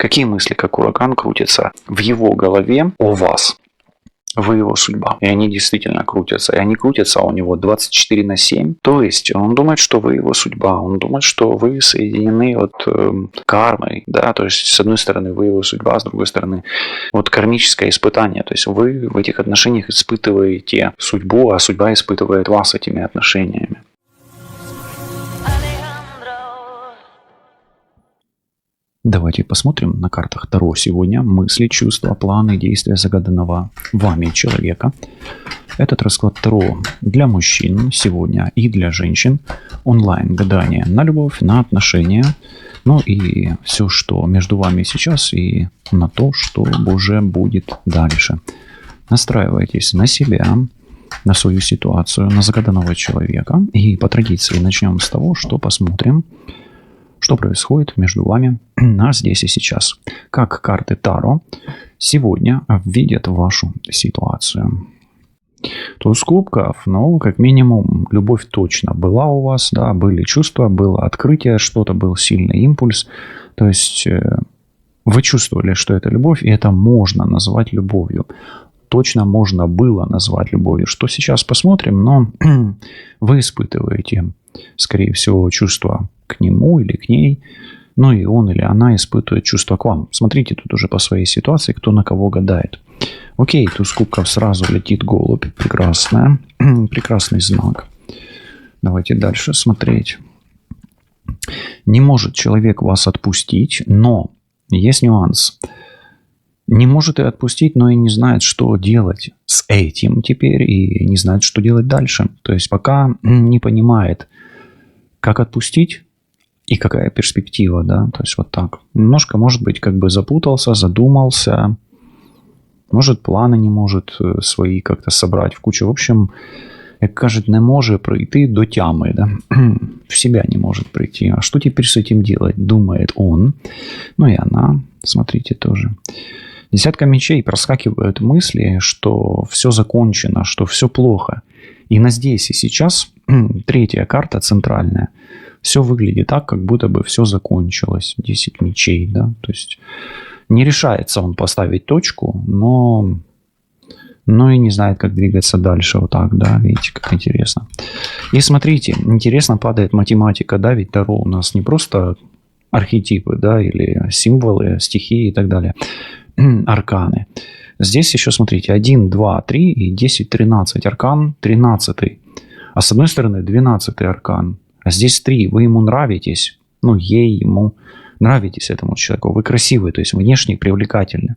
Какие мысли, как ураган, крутятся в его голове о вас? Вы его судьба. И они действительно крутятся. И они крутятся у него 24/7. То есть он думает, что вы его судьба. Он думает, что вы соединены кармой. Да? То есть с одной стороны вы его судьба, с другой стороны кармическое испытание. То есть вы в этих отношениях испытываете судьбу, а судьба испытывает вас этими отношениями. Давайте посмотрим на картах Таро сегодня мысли, чувства, планы, действия загаданного вами человека. Этот расклад Таро для мужчин сегодня и для женщин. Онлайн гадание на любовь, на отношения. Ну и все, что между вами сейчас, и на то, что уже будет дальше. Настраивайтесь на себя, на свою ситуацию, на загаданного человека. И по традиции начнем с того, что посмотрим, что происходит между вами здесь и сейчас. Как карты Таро сегодня видят вашу ситуацию. Туз кубков, как минимум, любовь точно была у вас, да, были чувства, было открытие, что-то был сильный импульс. То есть вы чувствовали, что это любовь, и это можно назвать любовью. Точно можно было назвать любовью. Что сейчас посмотрим, но вы испытываете, скорее всего, чувства к нему или к ней, и он или она испытывает чувство к вам. Смотрите тут уже по своей ситуации, кто на кого гадает. Окей, туз кубков, сразу летит голубь, прекрасная, прекрасный знак. Давайте дальше смотреть. Не может человек вас отпустить, но есть нюанс. Не может и отпустить, но и не знает, что делать с этим теперь, и не знает, что делать дальше. То есть пока не понимает, как отпустить и какая перспектива, да, то есть вот так. Немножко, может быть, запутался, задумался, может, планы не может свои как-то собрать в кучу. В общем, як кажуть, не може прийти до тями, да? В себя не может прийти. А что теперь с этим делать, думает он. И она, смотрите, тоже. Десятка мечей, проскакивают мысли, что все закончено, что все плохо. И на здесь и сейчас, третья карта, центральная, все выглядит так, как будто бы все закончилось. 10 мечей, да, то есть не решается он поставить точку, но и не знает, как двигаться дальше. Вот так, да, видите, как интересно. И смотрите, интересно падает математика, да, ведь Таро у нас не просто архетипы, да, или символы, стихии и так далее, арканы. Здесь еще, смотрите, 1, 2, 3 и 10, 13. Аркан 13. А с одной стороны 12 аркан. А здесь 3. Вы ему нравитесь. Ей, ему нравитесь этому человеку. Вы красивый, то есть внешне привлекательны.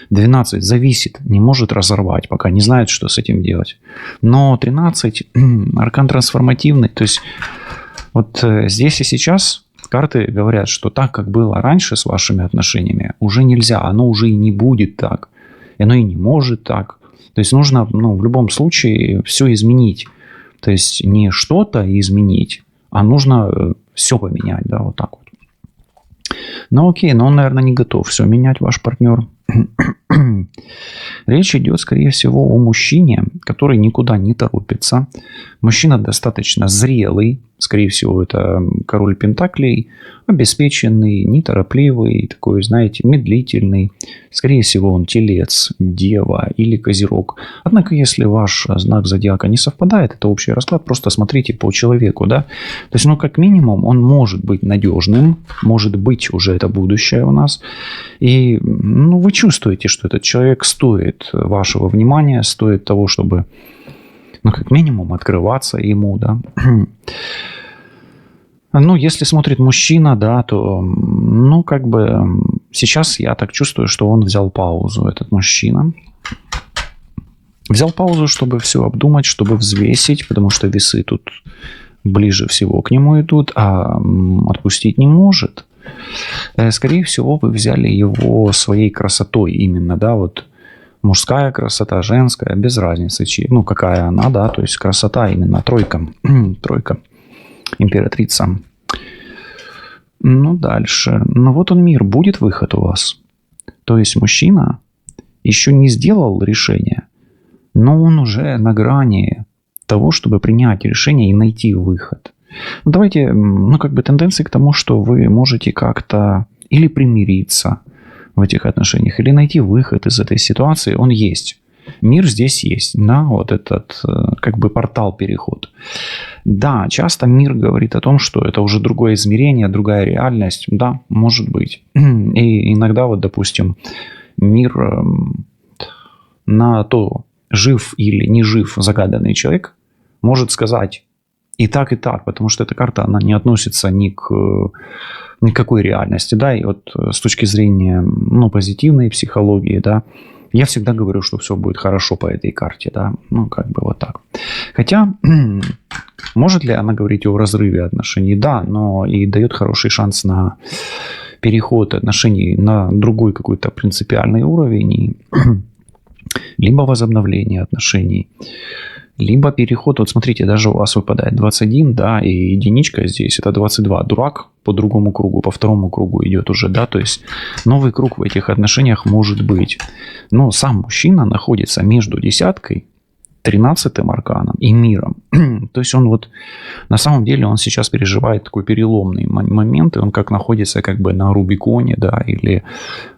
12 зависит, не может разорвать, пока не знает, что с этим делать. Но 13 аркан трансформативный. То есть вот здесь и сейчас карты говорят, что так, как было раньше с вашими отношениями, уже нельзя. Оно уже и не будет так. И оно и не может так. То есть нужно, в любом случае все изменить. То есть не что-то изменить, а нужно все поменять, да, вот так вот. Окей, он, наверное, не готов все менять, ваш партнер. Речь идет, скорее всего, о мужчине, который никуда не торопится. Мужчина достаточно зрелый. Скорее всего, это король пентаклей. Обеспеченный, неторопливый, такой, знаете, медлительный. Скорее всего, он телец, дева или козерог. Однако, если ваш знак зодиака не совпадает, это общий расклад, просто смотрите по человеку, да. То есть, как минимум, он может быть надежным, может быть уже это будущее у нас. И, вы чувствуете, что этот человек стоит вашего внимания, стоит того, чтобы, как минимум, открываться ему, да. Если смотрит мужчина, да, то, сейчас я так чувствую, что он взял паузу, этот мужчина. Взял паузу, чтобы все обдумать, чтобы взвесить, потому что весы тут ближе всего к нему идут, а отпустить не может. Скорее всего, вы взяли его своей красотой именно, да, вот мужская красота, женская, без разницы, какая она, да, то есть красота именно тройка, императрица. Дальше. Вот он мир, будет выход у вас. То есть мужчина еще не сделал решение, но он уже на грани того, чтобы принять решение и найти выход. Давайте, тенденции к тому, что вы можете как-то или примириться, в этих отношениях, или найти выход из этой ситуации, он есть. Мир здесь есть, да, вот этот как бы портал, переход. Да, часто мир говорит о том, что это уже другое измерение, другая реальность. Да, может быть. И иногда, вот, допустим, мир на то, жив или не жив загаданный человек, может сказать и так, потому что эта карта, она не относится ни к никакой реальности, да, и вот с точки зрения, позитивной психологии, да, я всегда говорю, что все будет хорошо по этой карте, да, как бы вот так. Хотя, может ли она говорить о разрыве отношений? Да, но и дает хороший шанс на переход отношений на другой какой-то принципиальный уровень, и либо возобновление отношений, либо переход. Вот смотрите, даже у вас выпадает 21, да, и единичка здесь это 22. Дурак по другому кругу, по второму кругу идет уже, да, то есть новый круг в этих отношениях может быть. Но сам мужчина находится между десяткой, 13-м арканом и миром. То есть он вот на самом деле он сейчас переживает такой переломный момент, и он как находится как бы на Рубиконе, да, или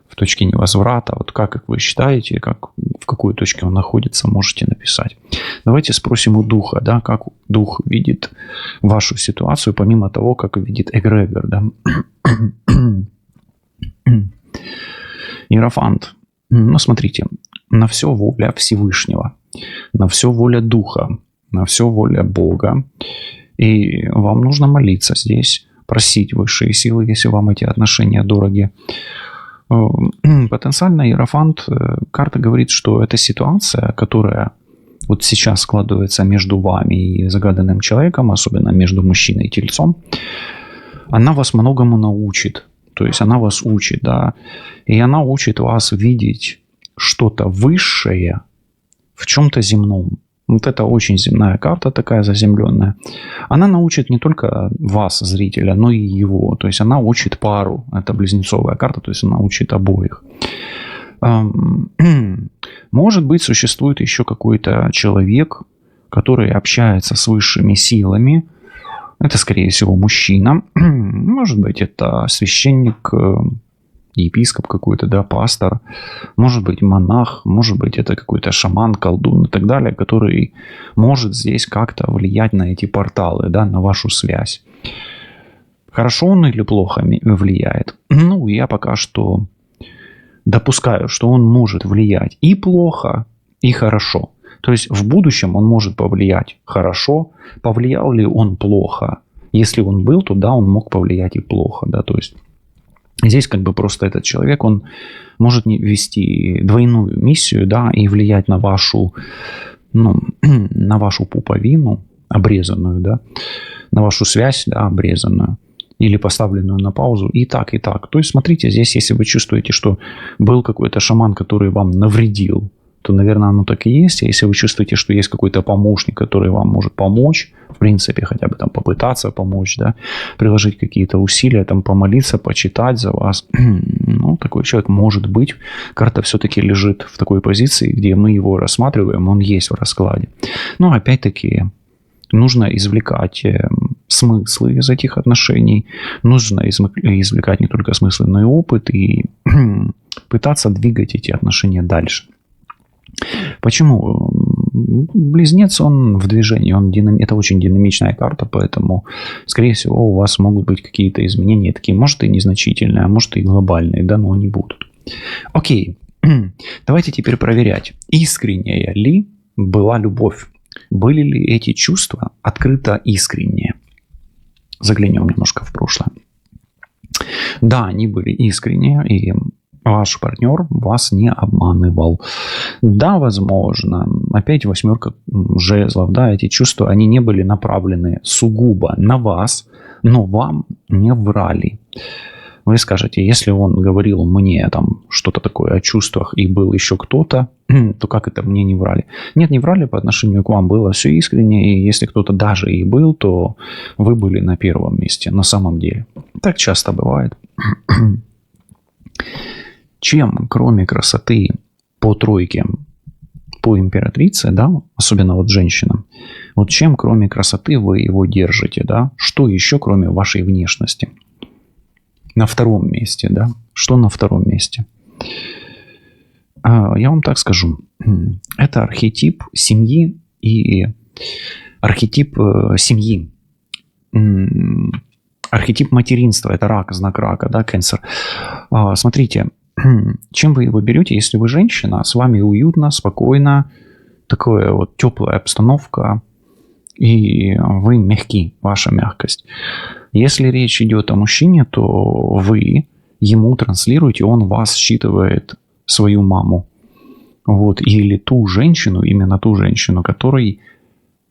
в точке невозврата. Вот как вы считаете, в какой точке он находится, можете написать. Давайте спросим у духа, да, как дух видит вашу ситуацию, помимо того, как видит эгрегор, да. Иерофант. Смотрите, на все воля Всевышнего, на все воля Духа, на все воля Бога. И вам нужно молиться здесь, просить высшие силы, если вам эти отношения дороги. Потенциально Иерофант, карта говорит, что эта ситуация, которая вот сейчас складывается между вами и загаданным человеком, особенно между мужчиной и тельцом, она вас многому научит. То есть она вас учит, да, и она учит вас видеть что-то высшее в чем-то земном. Вот это очень земная карта такая заземленная. Она научит не только вас, зрителя, но и его. То есть она учит пару. Это близнецовая карта, то есть она учит обоих. Может быть, существует еще какой-то человек, который общается с высшими силами. Это, скорее всего, мужчина. Может быть, это священник, епископ какой-то, да, пастор, может быть, монах, может быть, это какой-то шаман, колдун и так далее, который может здесь как-то влиять на эти порталы, да, на вашу связь. Хорошо он или плохо влияет? Я пока что допускаю, что он может влиять и плохо, и хорошо. То есть в будущем он может повлиять хорошо. Повлиял ли он плохо? Если он был, то да, он мог повлиять и плохо, да, то есть здесь как бы просто этот человек, он может вести двойную миссию, да, и влиять на вашу, на вашу пуповину обрезанную, да, на вашу связь, да, обрезанную, или поставленную на паузу, и так, и так. То есть смотрите, здесь, если вы чувствуете, что был какой-то шаман, который вам навредил, то, наверное, оно так и есть. А если вы чувствуете, что есть какой-то помощник, который вам может помочь, в принципе, хотя бы там попытаться помочь, да, приложить какие-то усилия, там помолиться, почитать за вас, такой человек может быть. Карта все-таки лежит в такой позиции, где мы его рассматриваем, он есть в раскладе. Но опять-таки нужно извлекать смыслы из этих отношений, нужно извлекать не только смыслы, но и опыт, и пытаться двигать эти отношения дальше. Почему? Близнец, он в движении, это очень динамичная карта, поэтому, скорее всего, у вас могут быть какие-то изменения, такие, может, и незначительные, а может, и глобальные, да, но они будут. Окей, давайте теперь проверять, искренняя ли была любовь, были ли эти чувства открыто искренние. Заглянем немножко в прошлое. Да, они были искренние, и ваш партнер вас не обманывал. Да, возможно, опять 8 жезлов, да, эти чувства, они не были направлены сугубо на вас, но вам не врали. Вы скажете, если он говорил мне там что-то такое о чувствах и был еще кто-то, то как это мне не врали? Нет, не врали, по отношению к вам было все искренне, и если кто-то даже и был, то вы были на первом месте, на самом деле. Так часто бывает. Чем, кроме красоты по тройке, по императрице, да, особенно вот женщинам, вот чем, кроме красоты, вы его держите, да, что еще, кроме вашей внешности? На втором месте, да, что на втором месте? Я вам так скажу. Это архетип семьи и архетип семьи. Архетип материнства. Это рак, знак рака, да, Cancer. Смотрите, чем вы его берете, если вы женщина, с вами уютно, спокойно, такая вот теплая обстановка, и вы мягкий, ваша мягкость. Если речь идет о мужчине, то вы ему транслируете, он вас считывает свою маму. Вот, или ту женщину, именно ту женщину, которой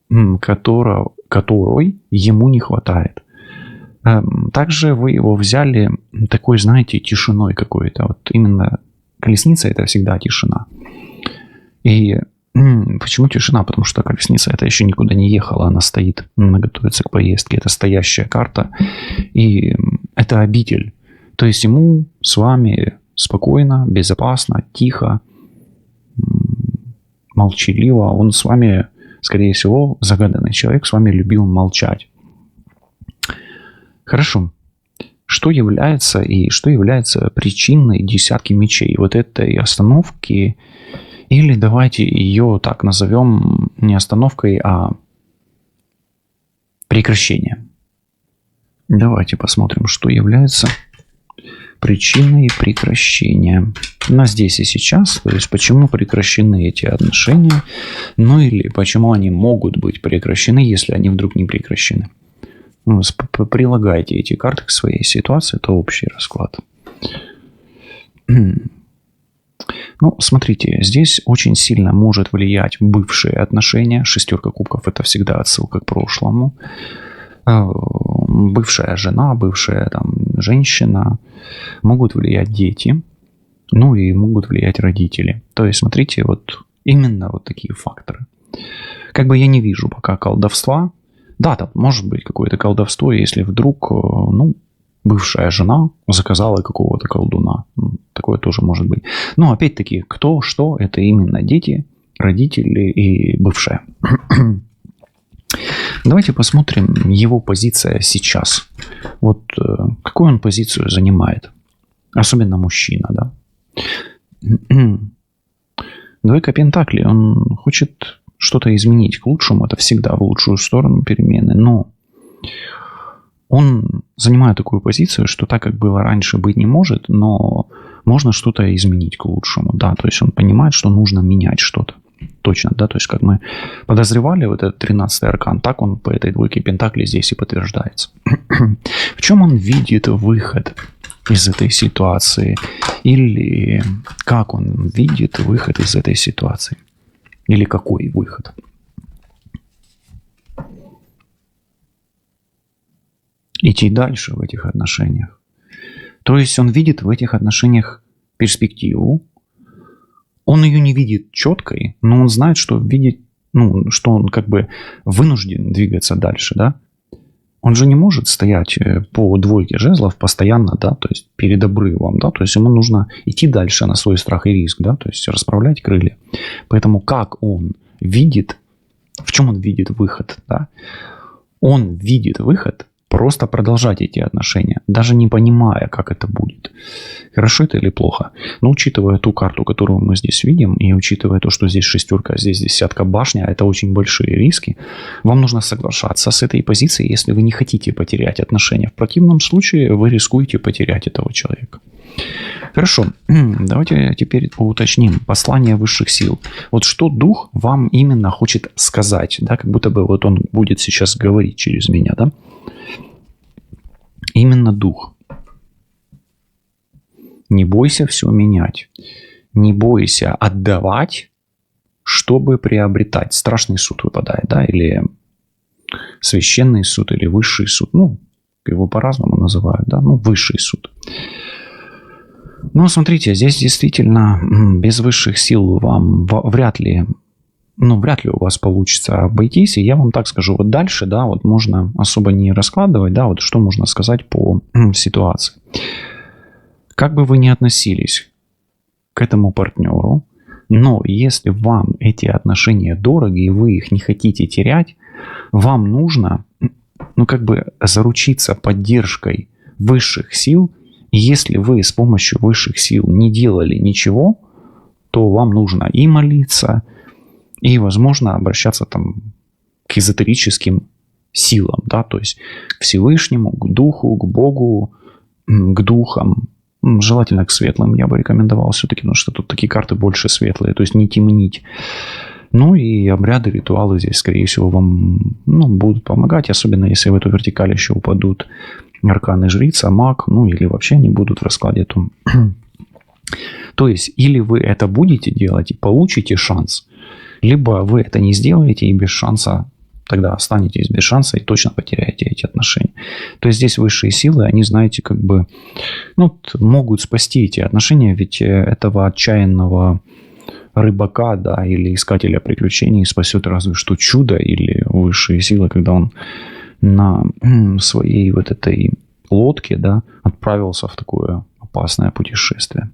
ему не хватает. Также вы его взяли такой, знаете, тишиной какой-то. Вот именно колесница – это всегда тишина. И почему тишина? Потому что колесница это еще никуда не ехала, она стоит, она готовится к поездке. Это стоящая карта, и это обитель. То есть ему с вами спокойно, безопасно, тихо, молчаливо. Он с вами, скорее всего, загаданный человек, с вами любил молчать. Хорошо. Что является причиной десятки мечей? Вот этой остановки, или давайте ее так назовем, не остановкой, а прекращением. Давайте посмотрим, что является причиной прекращения на здесь и сейчас, то есть почему прекращены эти отношения, ну или почему они могут быть прекращены, если они вдруг не прекращены. Прилагайте эти карты к своей ситуации, это общий расклад. Ну, смотрите, здесь очень сильно может влиять бывшие отношения. Шестерка кубков – это всегда отсылка к прошлому. Бывшая жена, бывшая женщина. Могут влиять дети. Ну и могут влиять родители. То есть, смотрите, вот именно вот такие факторы. Как бы я не вижу пока колдовства. Да, там может быть какое-то колдовство, если вдруг, бывшая жена заказала какого-то колдуна. Такое тоже может быть. Но опять-таки, кто, что, это именно дети, родители и бывшая. Давайте посмотрим его позиция сейчас. Вот какую он позицию занимает. Особенно мужчина, да. Двойка пентаклей, он хочет что-то изменить к лучшему, это всегда в лучшую сторону перемены, но он занимает такую позицию, что так, как было раньше, быть не может, но можно что-то изменить к лучшему, да, то есть он понимает, что нужно менять что-то, точно, да, то есть как мы подозревали, вот этот 13-й аркан, так он по этой двойке пентаклей здесь и подтверждается. В чем он видит выход из этой ситуации, или как он видит выход из этой ситуации? Или какой выход? Идти дальше в этих отношениях. То есть он видит в этих отношениях перспективу. Он ее не видит четкой, но он знает, что видит, что он как бы вынужден двигаться дальше, да? Он же не может стоять по двойке жезлов постоянно, да, то есть перед обрывом, да, то есть ему нужно идти дальше на свой страх и риск, да, то есть расправлять крылья. Поэтому как он видит, в чем он видит выход, да? Он видит выход просто продолжать эти отношения, даже не понимая, как это будет. Хорошо это или плохо? Но учитывая ту карту, которую мы здесь видим, и учитывая то, что здесь шестерка, а здесь десятка башня, это очень большие риски, вам нужно соглашаться с этой позицией, если вы не хотите потерять отношения. В противном случае вы рискуете потерять этого человека. Хорошо, давайте теперь уточним послание высших сил. Вот что дух вам именно хочет сказать, да, как будто бы вот он будет сейчас говорить через меня, да? Именно дух. Не бойся все менять. Не бойся отдавать, чтобы приобретать. Страшный суд выпадает, да, или священный суд, или высший суд. Ну, его по-разному называют, да, высший суд. Но смотрите, здесь действительно без высших сил вам вряд ли у вас получится обойтись. И я вам так скажу, вот дальше, да, вот можно особо не раскладывать, да, вот что можно сказать по ситуации. Как бы вы ни относились к этому партнеру, но если вам эти отношения дороги и вы их не хотите терять, вам нужно, заручиться поддержкой высших сил И если вы с помощью высших сил не делали ничего, то вам нужно и молиться, и, возможно, обращаться там к эзотерическим силам, да, то есть к Всевышнему, к Духу, к Богу, к духам. Желательно к светлым я бы рекомендовал все-таки, потому что тут такие карты больше светлые, то есть не темнить. Ну и обряды, ритуалы здесь, скорее всего, вам будут помогать, особенно если в эту вертикаль еще упадут арканы жрица, маг, или вообще они будут в раскладе. То есть или вы это будете делать и получите шанс, либо вы это не сделаете и без шанса, тогда останетесь без шанса и точно потеряете эти отношения. То есть здесь высшие силы, они, знаете, могут спасти эти отношения, ведь этого отчаянного рыбака, да, или искателя приключений спасет разве что чудо или высшие силы, когда он на своей вот этой лодке, да, отправился в такое опасное путешествие.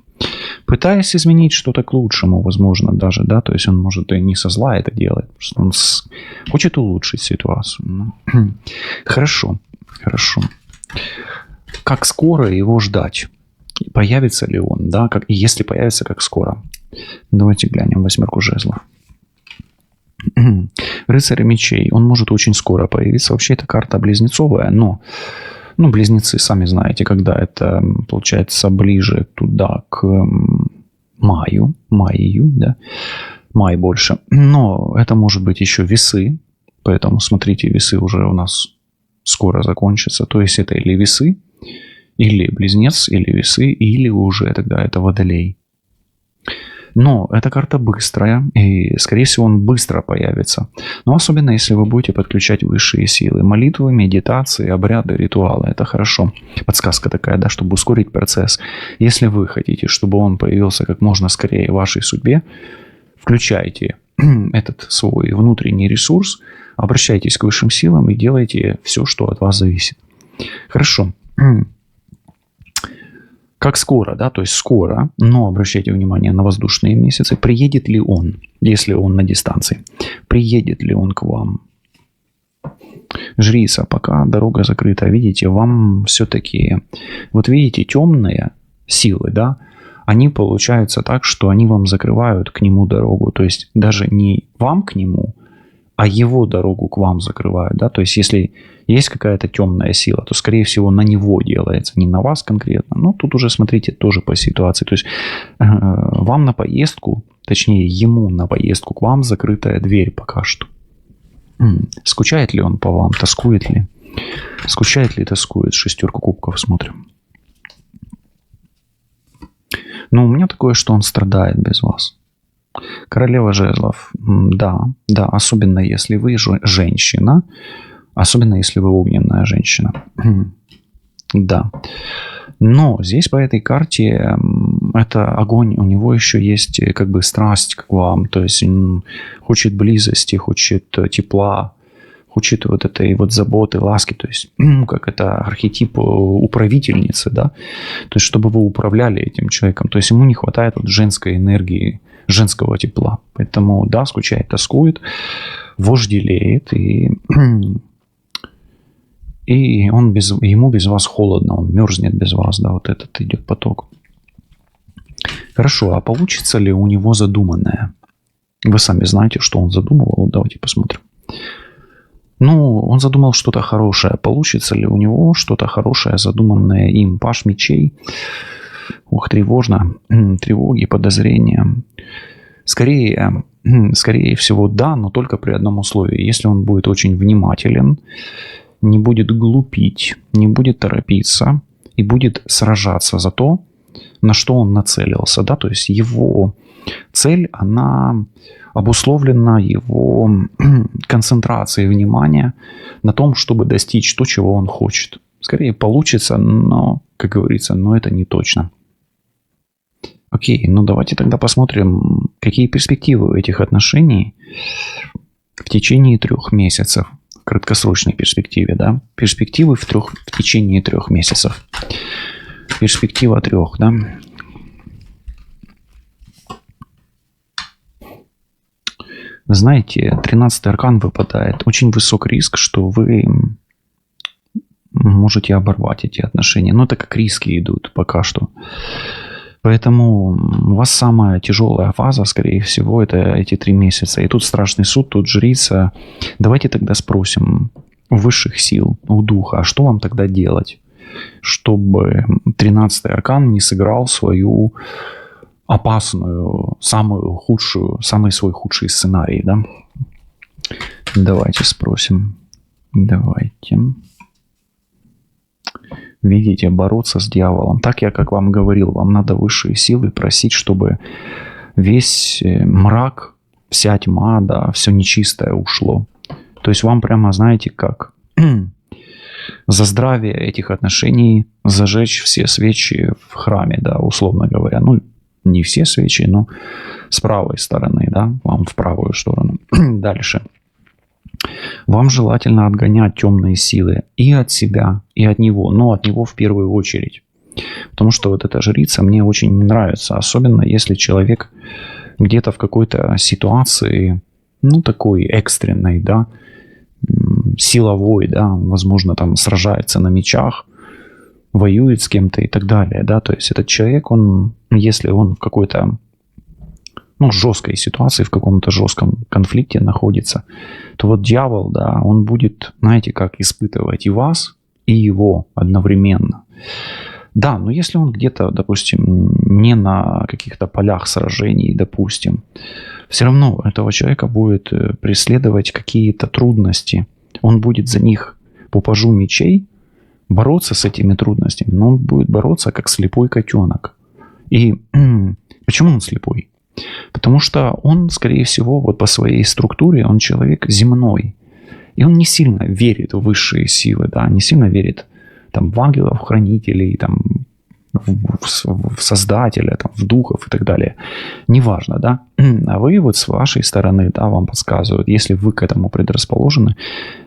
Пытаясь изменить что-то к лучшему, возможно, даже, да, то есть он может и не со зла это делает, просто он хочет улучшить ситуацию. Хорошо. Как скоро его ждать? Появится ли он, да, и если появится, как скоро? Давайте глянем восьмерку жезлов. Рыцарь мечей, он может очень скоро появиться. Вообще это карта близнецовая, но близнецы, сами знаете, когда это получается ближе туда к маю, да, май больше. Но это может быть еще весы, поэтому смотрите, весы уже у нас скоро закончатся. То есть это или весы, или близнец, или весы, или уже тогда это водолей. Но эта карта быстрая, и, скорее всего, он быстро появится. Но особенно, если вы будете подключать высшие силы. Молитвы, медитации, обряды, ритуалы. Это хорошо. Подсказка такая, да, чтобы ускорить процесс. Если вы хотите, чтобы он появился как можно скорее в вашей судьбе, включайте этот свой внутренний ресурс, обращайтесь к высшим силам и делайте все, что от вас зависит. Хорошо. Как скоро, да, то есть скоро, но обращайте внимание на воздушные месяцы. Приедет ли он, если он на дистанции? Приедет ли он к вам? Жрица, пока дорога закрыта, видите, вам все-таки, вот видите, темные силы, да, они получаются так, что они вам закрывают к нему дорогу. То есть даже не вам к нему, а его дорогу к вам закрывают, да, то есть если есть какая-то темная сила, то, скорее всего, на него делается, не на вас конкретно, но тут уже, смотрите, тоже по ситуации, то есть вам на поездку, точнее, ему на поездку к вам закрытая дверь пока что. Скучает ли он по вам, тоскует ли? Скучает ли, тоскует? Шестерку кубков смотрим. Но у меня такое, что он страдает без вас. Королева жезлов, да, особенно если вы женщина, особенно если вы огненная женщина, да. Но здесь по этой карте это огонь, у него еще есть как бы страсть к вам, то есть он хочет близости, хочет тепла, хочет вот этой вот заботы, ласки, то есть как это архетип управительницы, да, то есть чтобы вы управляли этим человеком, то есть ему не хватает вот женской энергии, женского тепла, поэтому да, скучает, тоскует, вожделеет и ему без вас холодно, он мерзнет без вас, да, вот этот идет поток. Хорошо, а получится ли у него задуманное? Вы сами знаете, что он задумывал, давайте посмотрим. Он задумал что-то хорошее. Получится ли у него что-то хорошее, задуманное им? Паш мечей. Тревожно. Тревоги, подозрения. Скорее всего, да, но только при одном условии. Если он будет очень внимателен, не будет глупить, не будет торопиться и будет сражаться за то, на что он нацелился. Да? То есть его цель, она обусловлена его концентрацией внимания на том, чтобы достичь то, чего он хочет. Скорее получится, но, как говорится, это не точно. Окей, давайте тогда посмотрим, какие перспективы у этих отношений в течение 3 месяцев. В краткосрочной перспективе, да? Перспективы в течение 3 месяцев. Перспектива 3, да? Вы знаете, 13-й аркан выпадает. Очень высок риск, что вы можете оборвать эти отношения. Но это как риски идут пока что. Поэтому у вас самая тяжелая фаза, скорее всего, это эти 3 месяца. И тут страшный суд, тут жрица. Давайте тогда спросим у высших сил, у духа, а что вам тогда делать, чтобы 13-й аркан не сыграл свою опасную, самую худшую, самый свой худший сценарий, да? Давайте спросим. Давайте. Видите, бороться с дьяволом. Так я, как вам говорил, вам надо высшие силы просить, чтобы весь мрак, вся тьма, да, все нечистое ушло. То есть вам прямо, знаете, как за здравие этих отношений зажечь все свечи в храме, да, условно говоря. Ну, не все свечи, но с правой стороны, да, вам в правую сторону. Дальше. Вам желательно отгонять темные силы и от себя, и от него, но от него в первую очередь. Потому что вот эта жрица мне очень не нравится, особенно если человек где-то в какой-то ситуации, ну, такой экстренной, да, силовой, да, возможно, там сражается на мечах, воюет с кем-то и так далее, да, то есть этот человек, он, если он в какой-то, ну, жесткой ситуации, в каком-то жестком конфликте находится, то вот дьявол, да, он будет, знаете, как испытывать и вас, и его одновременно. Да, но если он где-то, допустим, не на каких-то полях сражений, допустим, все равно этого человека будет преследовать какие-то трудности. Он будет за них по пажу мечей бороться с этими трудностями, но он будет бороться как слепой котенок. И почему он слепой? Потому что он, скорее всего, вот по своей структуре, он человек земной. И он не сильно верит в высшие силы, да, не сильно верит там, в ангелов, хранителей, там, в создателя, там, в духов и так далее. Неважно, да. А вы вот с вашей стороны, да, вам подсказывают, если вы к этому предрасположены,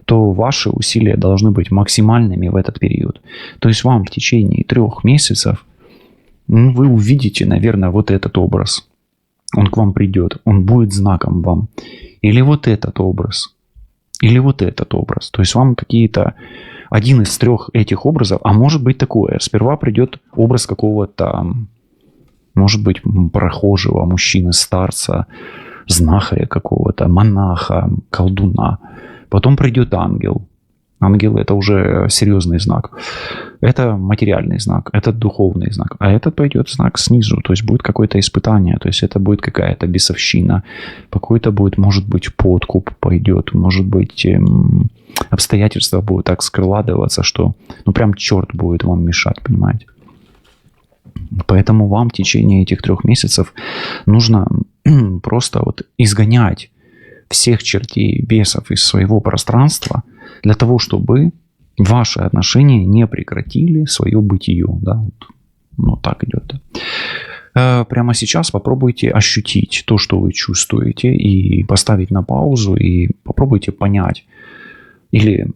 то ваши усилия должны быть максимальными в этот период. То есть вам в течение 3 месяцев вы увидите, наверное, вот этот образ. Он к вам придет, он будет знаком вам. Или вот этот образ. Или вот этот образ. То есть вам какие-то один из 3 этих образов, а может быть такое. Сперва придет образ какого-то, может быть, прохожего, мужчины, старца, знахаря какого-то, монаха, колдуна. Потом придет ангел. Ангел – это уже серьезный знак. Это материальный знак, это духовный знак. А этот пойдет знак снизу, то есть будет какое-то испытание, то есть это будет какая-то бесовщина, какой-то будет, может быть, подкуп пойдет, может быть, обстоятельства будут так складываться, что ну прям черт будет вам мешать, понимаете. Поэтому вам в течение этих 3 месяцев нужно просто вот изгонять всех чертей, бесов из своего пространства для того, чтобы ваши отношения не прекратили свое бытие. Да? Вот, ну, так идет. Да? Прямо сейчас попробуйте ощутить то, что вы чувствуете, и поставить на паузу, и попробуйте понять или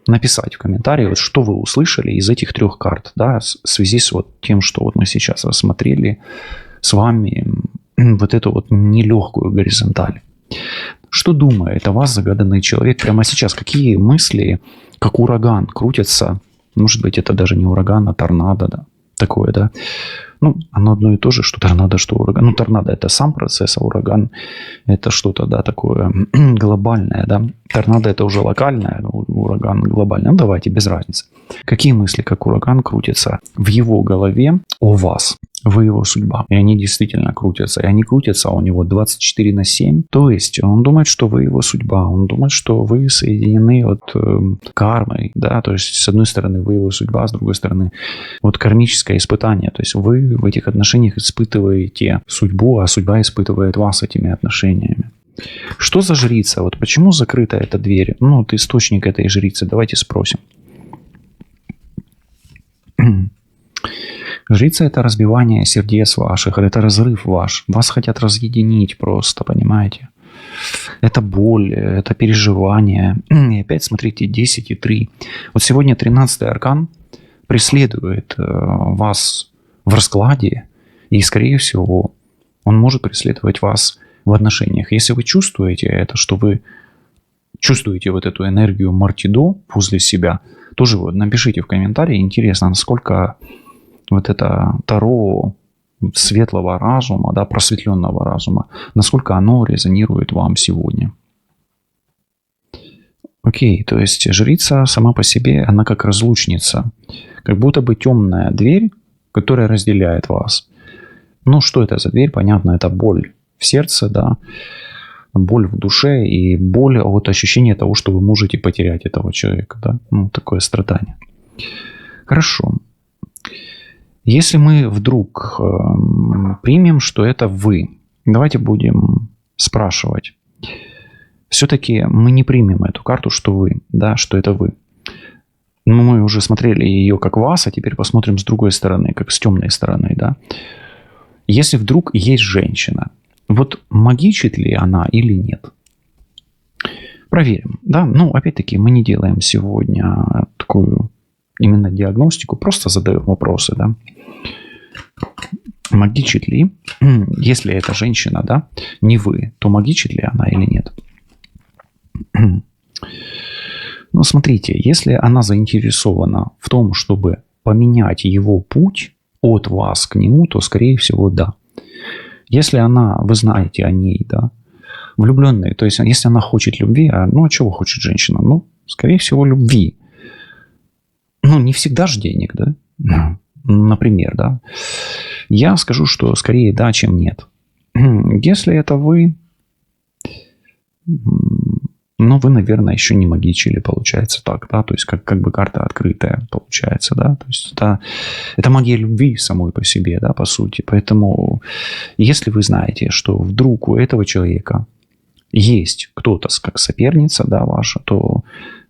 написать в комментарии, вот, что вы услышали из этих 3 карт, да, в связи с вот тем, что вот мы сейчас рассмотрели с вами вот эту вот нелегкую горизонталь. Что думает о вас загаданный человек прямо сейчас? Какие мысли, как ураган, крутятся? Может быть, это даже не ураган, а торнадо, да? Такое, да? Ну, оно одно и то же, что торнадо, что ураган. Ну, торнадо – это сам процесс, а ураган – это что-то, да, такое глобальное, да? Торнадо – это уже локальное, ураган глобальный. Ну, давайте, без разницы. Какие мысли, как ураган, крутятся в его голове о вас? Вы его судьба. И они действительно крутятся. И они крутятся у него 24/7. То есть он думает, что вы его судьба. Он думает, что вы соединены вот кармой. Да? То есть с одной стороны вы его судьба, с другой стороны вот кармическое испытание. То есть вы в этих отношениях испытываете судьбу, а судьба испытывает вас этими отношениями. Что за жрица? Вот почему закрыта эта дверь? Ну, вот источник этой жрицы. Давайте спросим. Жрица – это разбивание сердец ваших, это разрыв ваш. Вас хотят разъединить просто, понимаете? Это боль, это переживание. И опять смотрите, 10 и 3. Вот сегодня 13-й аркан преследует вас в раскладе, и, скорее всего, он может преследовать вас в отношениях. Если вы чувствуете это, что вы чувствуете вот эту энергию Мартидо возле себя, Тоже вот напишите в комментарии, интересно, насколько вот это Таро светлого разума, да, просветленного разума, насколько оно резонирует вам сегодня. Окей, то есть жрица сама по себе, она как разлучница, как будто бы темная дверь, которая разделяет вас. Ну, что это за дверь? Понятно, это боль в сердце, да, боль в душе и боль от ощущения того, что вы можете потерять этого человека, да, ну, такое страдание. Хорошо. Если мы вдруг примем, что это вы, давайте будем спрашивать. Все-таки мы не примем эту карту, что вы, да, что это вы. Но мы уже смотрели ее как вас, а теперь посмотрим с другой стороны, как с темной стороны, да. Если вдруг есть женщина, вот магичит ли она или нет? Проверим, да. Ну, опять-таки, мы не делаем сегодня такую именно диагностику, просто задаем вопросы, да. Магичит ли? Если это женщина, да, не вы, то магичит ли она или нет? Ну, смотрите, если она заинтересована в том, чтобы поменять его путь от вас к нему, то, скорее всего, да. Если она, вы знаете о ней, да, влюбленные, то есть, если она хочет любви, ну, а чего хочет женщина? Ну, скорее всего, любви. Ну, не всегда же денег, да, например, да. Я скажу, что скорее да, чем нет. Если это вы, ну, вы, наверное, еще не магичили, получается так, да, то есть как бы карта открытая получается, да, то есть это магия любви самой по себе, да, по сути. Поэтому, если вы знаете, что вдруг у этого человека есть кто-то как соперница, да, ваша, то,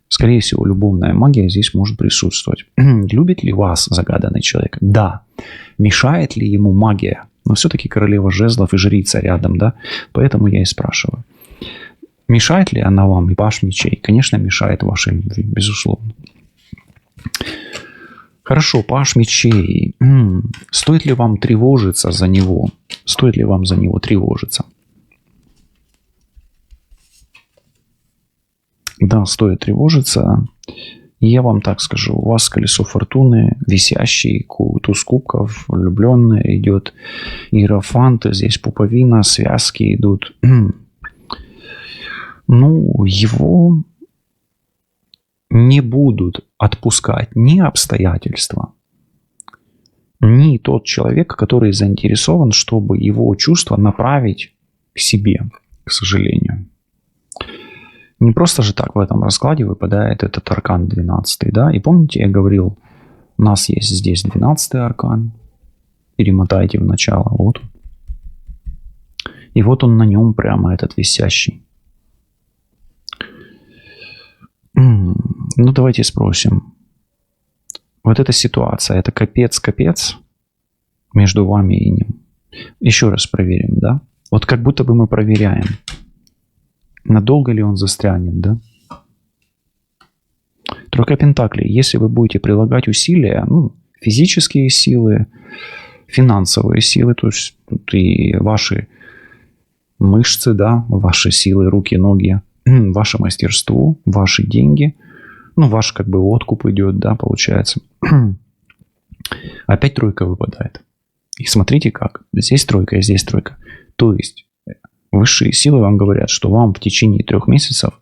скорее всего, любовная магия здесь может присутствовать. Любит ли вас загаданный человек? Да. Мешает ли ему магия? Но все-таки королева жезлов и жрица рядом, да, поэтому я и спрашиваю. Мешает ли она вам и паж мечей? Конечно, мешает вашей любви, безусловно. Хорошо, паж мечей. Стоит ли вам тревожиться за него? Стоит ли вам за него тревожиться? Да, стоит тревожиться. Я вам так скажу. У вас колесо фортуны, висящий, туз кубков, влюбленный идет, иерофанты, здесь пуповина, связки идут. Ну, его не будут отпускать ни обстоятельства, ни тот человек, который заинтересован, чтобы его чувства направить к себе, к сожалению. Не просто же так в этом раскладе выпадает этот аркан 12, да? И помните, я говорил, у нас есть здесь 12-й аркан. Перемотайте в начало, вот. И вот он на нем прямо этот висящий. Ну, давайте спросим. Вот эта ситуация, это капец-капец между вами и ним. Еще раз проверим, да? Вот как будто бы мы проверяем, надолго ли он застрянет, да? Тройка пентаклей. Если вы будете прилагать усилия, ну, физические силы, финансовые силы, то есть тут и ваши мышцы, да, ваши силы, руки, ноги, ваше мастерство, ваши деньги, ну, ваш как бы откуп идет, да, получается. Опять тройка выпадает. И смотрите как. Здесь тройка и здесь тройка. То есть высшие силы вам говорят, что вам в течение 3 месяцев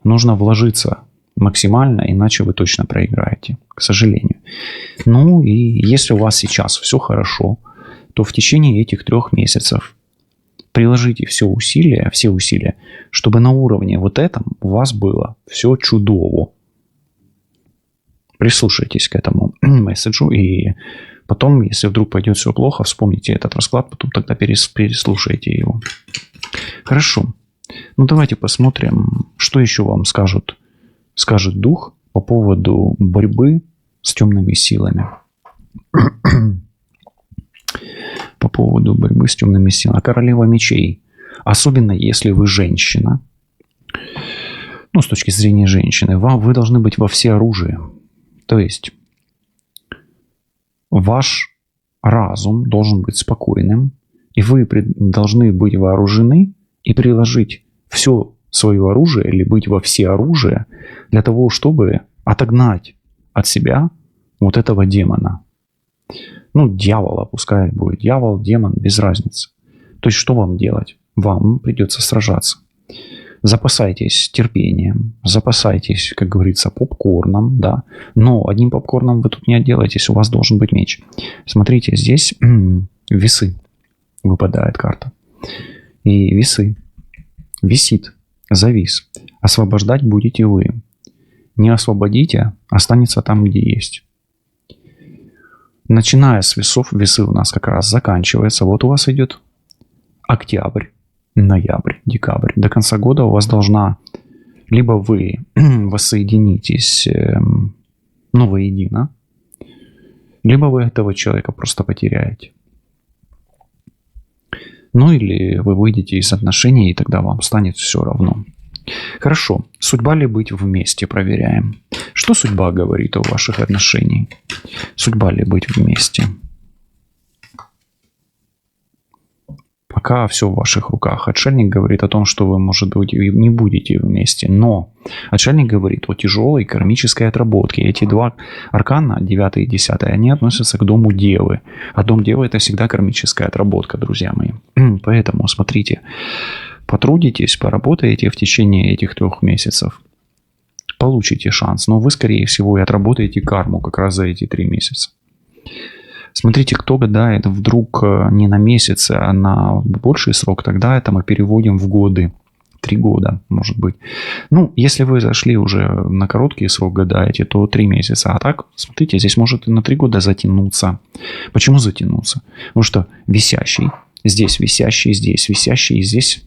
нужно вложиться максимально, иначе вы точно проиграете, к сожалению. Ну и если у вас сейчас все хорошо, то в течение этих 3 месяцев приложите все усилия, чтобы на уровне вот этом у вас было все чудово. Прислушайтесь к этому месседжу, и потом, если вдруг пойдет все плохо, вспомните этот расклад, потом тогда переслушайте его. Хорошо. Ну, давайте посмотрим, что еще вам скажет дух по поводу борьбы с темными силами. По поводу борьбы с темными силами. Королева мечей. Особенно если вы женщина. Ну, с точки зрения женщины. Вы должны быть во всеоружии. То есть ваш разум должен быть спокойным. И вы должны быть вооружены и приложить все свое оружие или быть во всеоружие для того, чтобы отогнать от себя вот этого демона. Ну, дьявола, пускай будет дьявол, демон, без разницы. То есть, что вам делать? Вам придется сражаться. Запасайтесь терпением, запасайтесь, как говорится, попкорном, да. Но одним попкорном вы тут не отделаетесь, у вас должен быть меч. Смотрите, здесь весы. Выпадает карта. И весы. Висит. Завис. Освобождать будете вы. Не освободите, останется там, где есть. Начиная с весов, весы у нас как раз заканчиваются. Вот у вас идет октябрь, ноябрь, декабрь. До конца года у вас должна... Либо вы воссоединитесь, ну, воедино, либо вы этого человека просто потеряете. Ну, или вы выйдете из отношений, и тогда вам станет все равно. Хорошо. Судьба ли быть вместе? Проверяем. Что судьба говорит о ваших отношениях? Судьба ли быть вместе? Пока все в ваших руках. Отшельник говорит о том, что вы, может быть, и не будете вместе. Но отшельник говорит о тяжелой кармической отработке. Эти два аркана, 9 и 10, они относятся к дому Девы. А дом Девы — это всегда кармическая отработка, друзья мои. Поэтому, смотрите, потрудитесь, поработаете в течение этих 3 месяцев. Получите шанс. Но вы, скорее всего, и отработаете карму как раз за эти 3 месяца. Смотрите, кто гадает вдруг не на месяцы, а на больший срок, тогда это мы переводим в годы. 3 года, может быть. Ну, если вы зашли уже на короткий срок гадаете, то 3 месяца. А так, смотрите, здесь может и на 3 года затянуться. Почему затянуться? Потому что висящий, здесь висящий, и здесь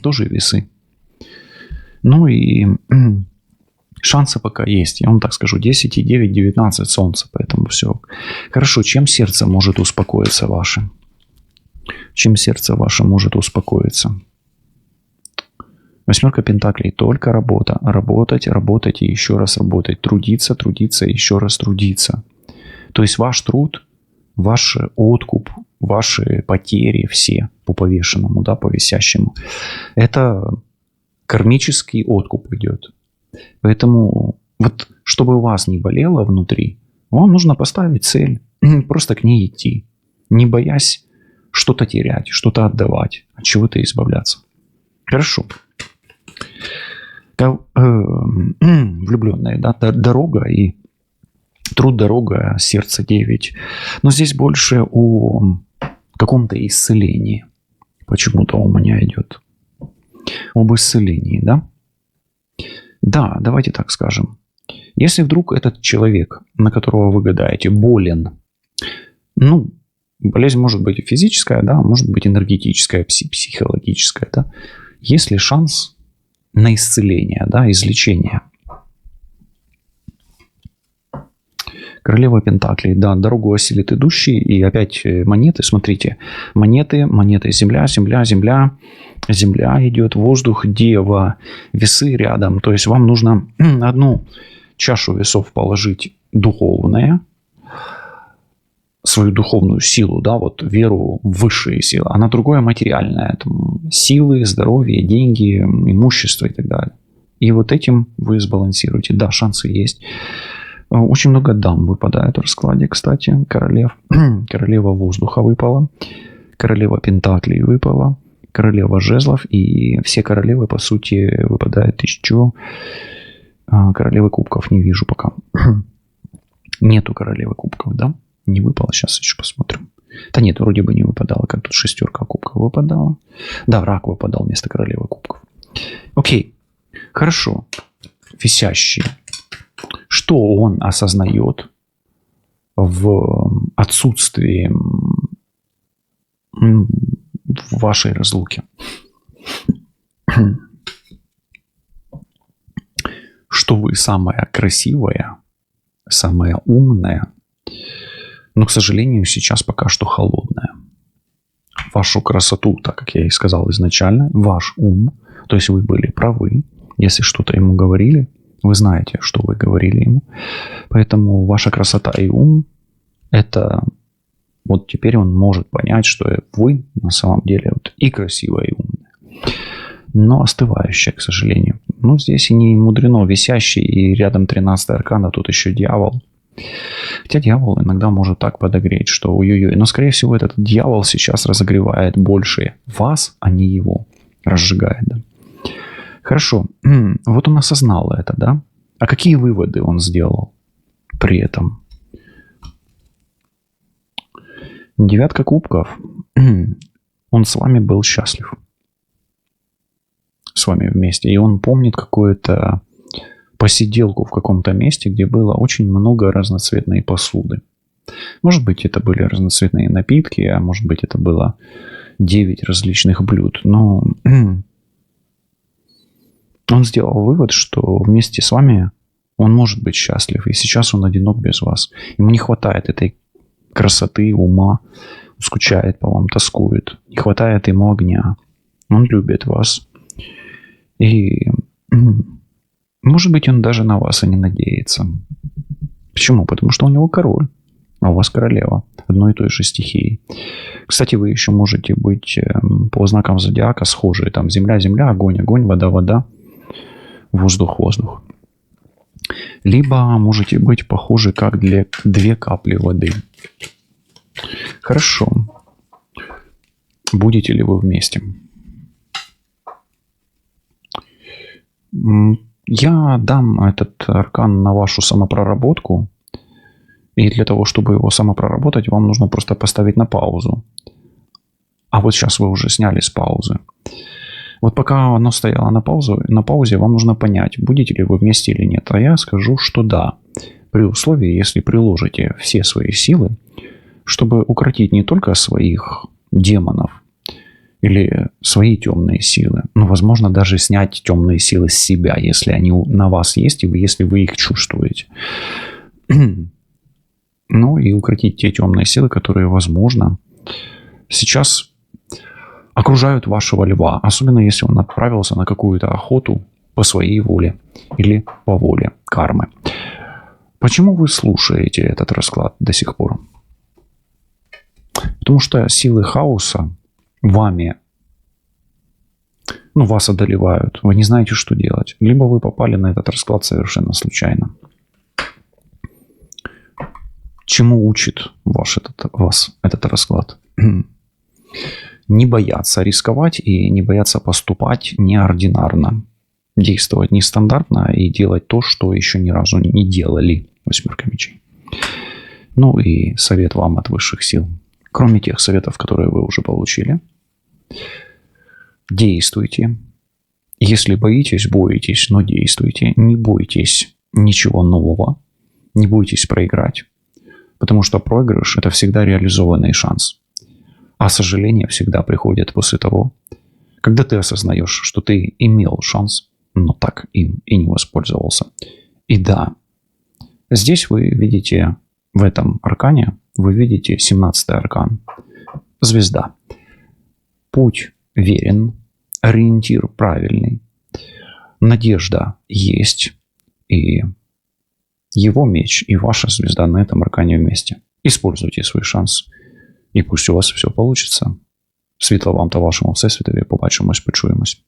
тоже весы. Ну и... Шансы пока есть. Я вам так скажу. 10 и 9, 19 солнце. Поэтому все. Хорошо. Чем сердце может успокоиться ваше? Чем сердце ваше может успокоиться? 8 пентаклей. Только работа. Работать, работать и еще раз работать. Трудиться, трудиться и еще раз трудиться. То есть ваш труд, ваш откуп, ваши потери все по повешенному, да, по висящему. Это кармический откуп идет. Поэтому, вот, чтобы у вас не болело внутри, вам нужно поставить цель, просто к ней идти, не боясь что-то терять, что-то отдавать, от чего-то избавляться. Хорошо. Влюбленные, да, дорога и труд дорога, сердце 9. Но здесь больше о каком-то исцелении. Почему-то у меня идет об исцелении, да? Да, давайте так скажем. Если вдруг этот человек, на которого вы гадаете, болен, ну, болезнь может быть и физическая, да, может быть энергетическая, психологическая, да, есть ли шанс на исцеление, да, излечение? Королева Пентаклей, да, дорогу осилит идущий, и опять монеты, смотрите, монеты, земля, земля, земля, земля идет, воздух, дева, весы рядом, то есть вам нужно одну чашу весов положить духовное, свою духовную силу, да, вот веру в высшие силы, а на другое материальное, там, силы, здоровье, деньги, имущество и так далее. И вот этим вы сбалансируете. Да, шансы есть. Очень много дам выпадает в раскладе, кстати, королев. Королева воздуха выпала, королева пентаклей выпала, королева жезлов, и все королевы, по сути, выпадают еще. Королевы кубков не вижу пока. Нету королевы кубков, да? Не выпало, сейчас еще посмотрим. Да нет, вроде бы не выпадало, как тут 6 кубков выпадала. Да, рак выпадал вместо королевы кубков. Окей, хорошо. Висящий. Что он осознает в отсутствии вашей разлуки? Что вы самая красивая, самая умная, но, к сожалению, сейчас пока что холодная. Вашу красоту, так как я и сказал изначально, ваш ум, то есть вы были правы, если что-то ему говорили, вы знаете, что вы говорили ему. Поэтому ваша красота и ум, это вот теперь он может понять, что вы на самом деле вот и красивая, и умная. но остывающая, к сожалению. Ну, здесь и не мудрено, висящий, и рядом 13-й аркан, а тут еще дьявол. Хотя дьявол иногда может так подогреть, что ой-ой-ой. Но, скорее всего, этот дьявол сейчас разогревает больше вас, а не его. Разжигает, да. Хорошо. Вот он осознал это, да? А какие выводы он сделал при этом? Девятка кубков. Он с вами был счастлив. С вами вместе. И он помнит какую-то посиделку в каком-то месте, где было очень много разноцветной посуды. Может быть, это были разноцветные напитки, а может быть, это было 9 различных блюд. Но он сделал вывод, что вместе с вами он может быть счастлив. И сейчас он одинок без вас. Ему не хватает этой красоты, ума. Он скучает по вам, тоскует. Не хватает ему огня. Он любит вас. И может быть, он даже на вас и не надеется. Почему? Потому что у него король, а у вас королева одной и той же стихии. Кстати, вы еще можете быть по знакам зодиака схожи. Там земля, земля, огонь, огонь, вода, вода, воздух, воздух. Либо можете быть похожи как две капли воды. Хорошо. Будете ли вы вместе? Я дам этот аркан на вашу самопроработку. И для того, чтобы его самопроработать, вам нужно просто поставить на паузу. А вот сейчас вы уже сняли с паузы. Вот пока оно стояло на паузе, вам нужно понять, будете ли вы вместе или нет. А я скажу, что да. При условии, если приложите все свои силы, чтобы укротить не только своих демонов, или свои темные силы. Но, возможно, даже снять темные силы с себя, если они на вас есть, и если вы их чувствуете. Ну и укротить те темные силы, которые, возможно, сейчас окружают вашего льва. Особенно, если он отправился на какую-то охоту по своей воле или по воле кармы. Почему вы слушаете этот расклад до сих пор? Потому что силы хаоса вами, вас одолевают. Вы не знаете, что делать. Либо вы попали на этот расклад совершенно случайно. Чему учит вас этот расклад? Не бояться рисковать и не бояться поступать неординарно. Действовать нестандартно и делать то, что еще ни разу не делали. 8 мечей. Ну и совет вам от высших сил. Кроме тех советов, которые вы уже получили. Действуйте. Если боитесь, но действуйте. Не бойтесь ничего нового. Не бойтесь проиграть. Потому что проигрыш – это всегда реализованный шанс. А сожаление всегда приходит после того, когда ты осознаешь, что ты имел шанс, но так им и не воспользовался. И да, здесь вы видите, в этом аркане, вы видите 17-й аркан. Звезда. Путь верен, ориентир правильный, надежда есть, и его меч и ваша звезда на этом аркане вместе. Используйте свой шанс, і пусть у вас все получится. Світла вам та вашому всесвітові. Побачимось, почуємось.